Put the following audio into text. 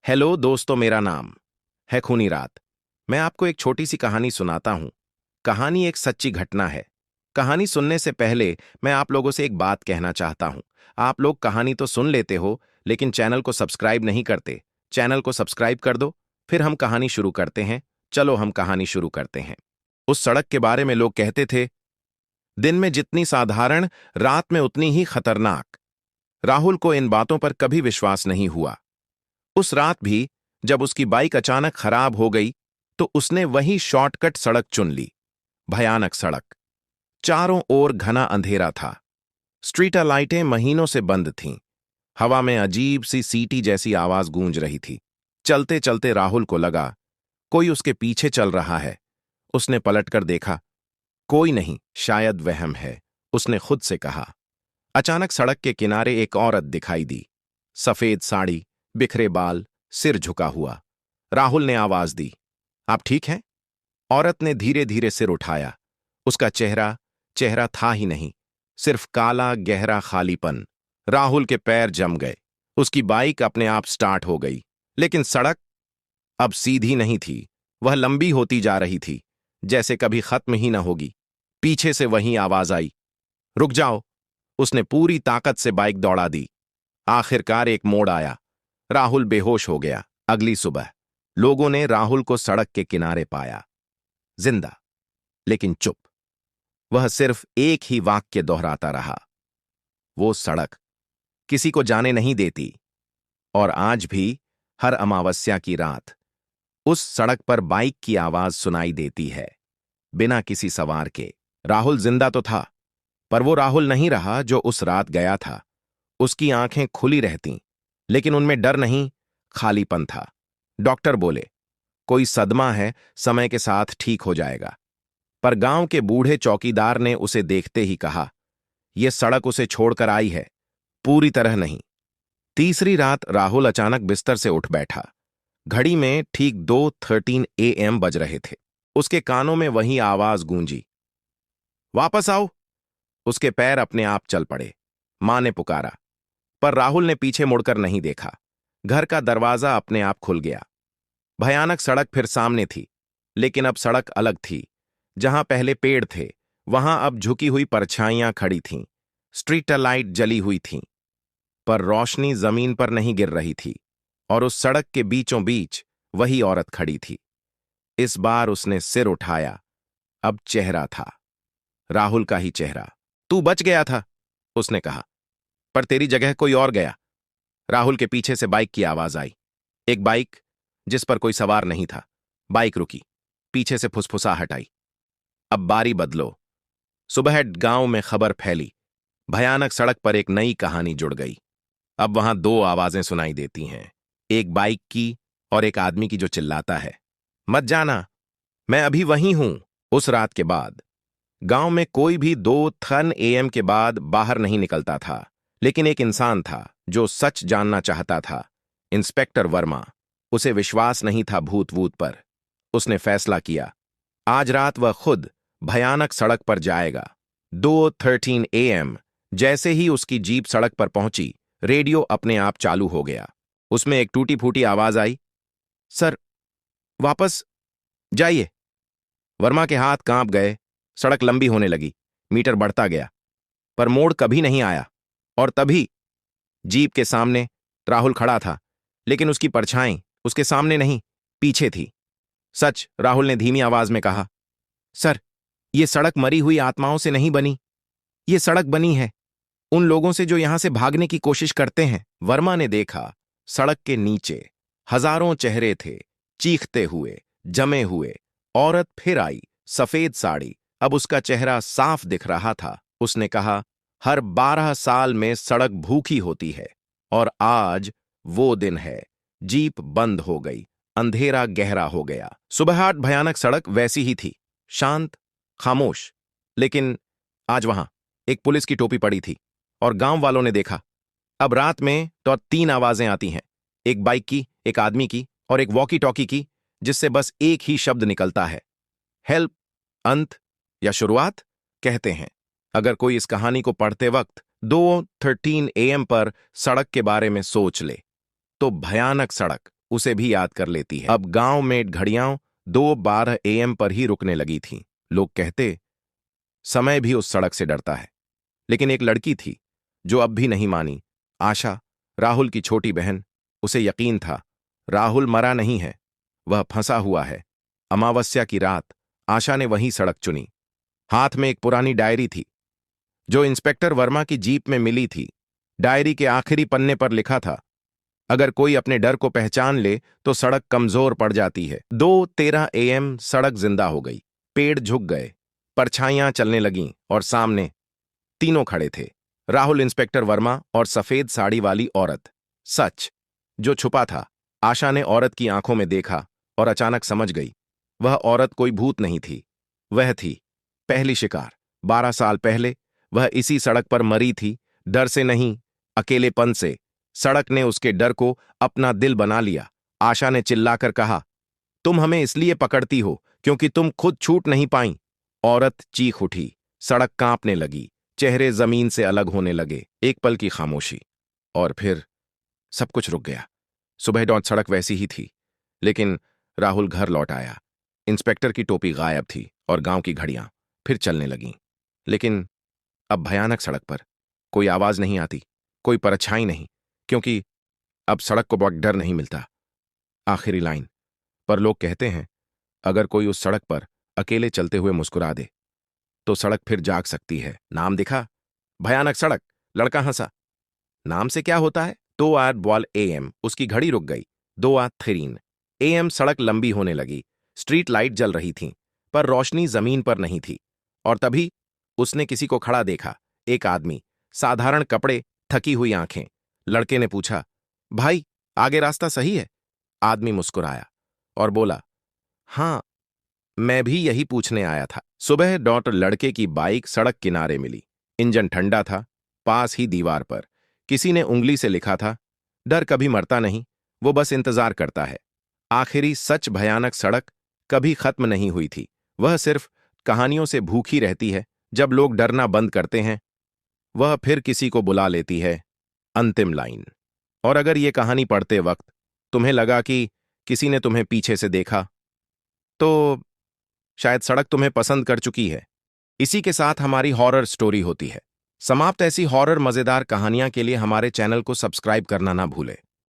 Hello दोस्तों, मेरा नाम है खूनी रात। मैं आपको एक छोटी सी कहानी सुनाता हूं। कहानी एक सच्ची घटना है। कहानी सुनने से पहले मैं आप लोगों से एक बात कहना चाहता हूं। आप लोग कहानी तो सुन लेते हो, लेकिन चैनल को सब्सक्राइब नहीं करते। चैनल को सब्सक्राइब कर दो, फिर हम कहानी शुरू करते हैं। चलो हम कहानी शुरू करते हैं। उस सड़क के बारे में लोग कहते थे, दिन में जितनी साधारण, रात में उतनी ही खतरनाक। राहुल को इन बातों पर कभी विश्वास नहीं हुआ। उस रात भी जब उसकी बाइक अचानक खराब हो गई, तो उसने वही शॉर्टकट सड़क चुन ली। भयानक सड़क। चारों ओर घना अंधेरा था। स्ट्रीट लाइटें महीनों से बंद थीं। हवा में अजीब सी सीटी जैसी आवाज गूंज रही थी। चलते चलते राहुल को लगा कोई उसके पीछे चल रहा है। उसने पलटकर देखा, कोई नहीं, शायद वहम है, उसने खुद से कहा। अचानक सड़क के किनारे एक औरत दिखाई दी। सफेद साड़ी, बिखरे बाल, सिर झुका हुआ। राहुल ने आवाज दी, आप ठीक हैं? औरत ने धीरे धीरे सिर उठाया। उसका चेहरा चेहरा था ही नहीं, सिर्फ काला गहरा खालीपन। राहुल के पैर जम गए। उसकी बाइक अपने आप स्टार्ट हो गई, लेकिन सड़क अब सीधी नहीं थी। वह लंबी होती जा रही थी, जैसे कभी खत्म ही न होगी। पीछे से वही आवाज आई, रुक जाओ। उसने पूरी ताकत से बाइक दौड़ा दी। आखिरकार एक मोड़ आया। राहुल बेहोश हो गया। अगली सुबह लोगों ने राहुल को सड़क के किनारे पाया, जिंदा, लेकिन चुप। वह सिर्फ एक ही वाक्य दोहराता रहा, वो सड़क किसी को जाने नहीं देती। और आज भी हर अमावस्या की रात उस सड़क पर बाइक की आवाज सुनाई देती है, बिना किसी सवार के। राहुल जिंदा तो था, पर वो राहुल नहीं रहा जो उस रात गया था। उसकी आंखें खुली रहतीं, लेकिन उनमें डर नहीं, खालीपन था। डॉक्टर बोले, कोई सदमा है, समय के साथ ठीक हो जाएगा। पर गांव के बूढ़े चौकीदार ने उसे देखते ही कहा, यह सड़क उसे छोड़कर आई है, पूरी तरह नहीं। तीसरी रात राहुल अचानक बिस्तर से उठ बैठा। घड़ी में ठीक 2:13 AM बज रहे थे। उसके कानों में वही आवाज गूंजी, वापस आओ। उसके पैर अपने आप चल पड़े। मां ने पुकारा, पर राहुल ने पीछे मुड़कर नहीं देखा। घर का दरवाजा अपने आप खुल गया। भयानक सड़क फिर सामने थी, लेकिन अब सड़क अलग थी। जहां पहले पेड़ थे, वहां अब झुकी हुई परछाइयां खड़ी थीं। स्ट्रीट लाइट जली हुई थीं, पर रोशनी जमीन पर नहीं गिर रही थी। और उस सड़क के बीचों बीच वही औरत खड़ी थी। इस बार उसने सिर उठाया। अब चेहरा था, राहुल का ही चेहरा। तू बच गया था, उसने कहा, पर तेरी जगह कोई और गया। राहुल के पीछे से बाइक की आवाज आई। एक बाइक जिस पर कोई सवार नहीं था। बाइक रुकी। पीछे से फुसफुसाहट आई, अब बारी बदलो। सुबह गांव में खबर फैली। भयानक सड़क पर एक नई कहानी जुड़ गई। अब वहां दो आवाजें सुनाई देती हैं, एक बाइक की और एक आदमी की जो चिल्लाता है, मत जाना, मैं अभी वहीं हूं। उस रात के बाद गांव में कोई भी 2:03 AM के बाद बाहर नहीं निकलता था। लेकिन एक इंसान था जो सच जानना चाहता था, इंस्पेक्टर वर्मा। उसे विश्वास नहीं था भूत वूत पर। उसने फैसला किया, आज रात वह खुद भयानक सड़क पर जाएगा। 2:13 AM जैसे ही उसकी जीप सड़क पर पहुंची, रेडियो अपने आप चालू हो गया। उसमें एक टूटी फूटी आवाज आई, सर, वापस जाइए। वर्मा के हाथ कांप गए। सड़क लंबी होने लगी, मीटर बढ़ता गया, पर मोड़ कभी नहीं आया। और तभी जीप के सामने राहुल खड़ा था, लेकिन उसकी परछाई उसके सामने नहीं, पीछे थी। सच, राहुल ने धीमी आवाज में कहा, सर, ये सड़क मरी हुई आत्माओं से नहीं बनी, ये सड़क बनी है उन लोगों से जो यहां से भागने की कोशिश करते हैं। वर्मा ने देखा, सड़क के नीचे हजारों चेहरे थे, चीखते हुए, जमे हुए। औरत फिर आई, सफेद साड़ी, अब उसका चेहरा साफ दिख रहा था। उसने कहा, हर 12 साल में सड़क भूखी होती है, और आज वो दिन है। जीप बंद हो गई। अंधेरा गहरा हो गया। सुबह भयानक सड़क वैसी ही थी, शांत, खामोश। लेकिन आज वहां एक पुलिस की टोपी पड़ी थी, और गांव वालों ने देखा, अब रात में तो 3 आवाजें आती हैं, एक बाइक की, एक आदमी की और एक वॉकी टॉकी की, जिससे बस एक ही शब्द निकलता है, हेल्प। अंत या शुरुआत कहते हैं। अगर कोई इस कहानी को पढ़ते वक्त 2:13 AM पर सड़क के बारे में सोच ले, तो भयानक सड़क उसे भी याद कर लेती है। अब गांव में घड़ियां 2:12 AM पर ही रुकने लगी थीं। लोग कहते, समय भी उस सड़क से डरता है। लेकिन एक लड़की थी जो अब भी नहीं मानी। आशा, राहुल की छोटी बहन। उसे यकीन था राहुल मरा नहीं है, वह फंसा हुआ है। अमावस्या की रात आशा ने वही सड़क चुनी। हाथ में एक पुरानी डायरी थी जो इंस्पेक्टर वर्मा की जीप में मिली थी। डायरी के आखिरी पन्ने पर लिखा था, अगर कोई अपने डर को पहचान ले तो सड़क कमजोर पड़ जाती है। 2:13 AM सड़क जिंदा हो गई। पेड़ झुक गए, परछाइयां चलने लगीं और सामने तीनों खड़े थे, राहुल, इंस्पेक्टर वर्मा और सफेद साड़ी वाली औरत। सच जो छुपा था, आशा ने औरत की आंखों में देखा और अचानक समझ गई। वह औरत कोई भूत नहीं थी, वह थी पहली शिकार। 12 साल पहले वह इसी सड़क पर मरी थी, डर से नहीं, अकेलेपन से। सड़क ने उसके डर को अपना दिल बना लिया। आशा ने चिल्लाकर कहा, तुम हमें इसलिए पकड़ती हो क्योंकि तुम खुद छूट नहीं पाई। औरत चीख उठी, सड़क कांपने लगी, चेहरे जमीन से अलग होने लगे। एक पल की खामोशी और फिर सब कुछ रुक गया। सुबह डॉट सड़क वैसी ही थी, लेकिन राहुल घर लौट आया। इंस्पेक्टर की टोपी गायब थी और गांव की घड़ियां फिर चलने लगीं। लेकिन अब भयानक सड़क पर कोई आवाज नहीं आती, कोई परछाई नहीं, क्योंकि अब सड़क को बहुत डर नहीं मिलता। आखिरी लाइन, पर लोग कहते हैं अगर कोई उस सड़क पर अकेले चलते हुए मुस्कुरा दे तो सड़क फिर जाग सकती है। नाम दिखा, भयानक सड़क। लड़का हंसा, नाम से क्या होता है? 2:12 AM उसकी घड़ी रुक गई। 2:13 AM सड़क लंबी होने लगी। स्ट्रीट लाइट जल रही थीं, पर रोशनी जमीन पर नहीं थी। और तभी उसने किसी को खड़ा देखा, एक आदमी, साधारण कपड़े, थकी हुई आंखें। लड़के ने पूछा, भाई आगे रास्ता सही है? आदमी मुस्कुराया और बोला, हाँ, मैं भी यही पूछने आया था। सुबह डॉट लड़के की बाइक सड़क किनारे मिली। इंजन ठंडा था। पास ही दीवार पर किसी ने उंगली से लिखा था, डर कभी मरता नहीं, वो बस इंतजार करता है। आखिरी सच, भयानक सड़क कभी खत्म नहीं हुई थी। वह सिर्फ कहानियों से भूखी रहती है। जब लोग डरना बंद करते हैं, वह फिर किसी को बुला लेती है। अंतिम लाइन। और अगर ये कहानी पढ़ते वक्त तुम्हें लगा कि किसी ने तुम्हें पीछे से देखा, तो शायद सड़क तुम्हें पसंद कर चुकी है। इसी के साथ हमारी हॉरर स्टोरी होती है समाप्त। ऐसी हॉरर मजेदार कहानियां के लिए हमारे चैनल को सब्सक्राइब करना ना भूले।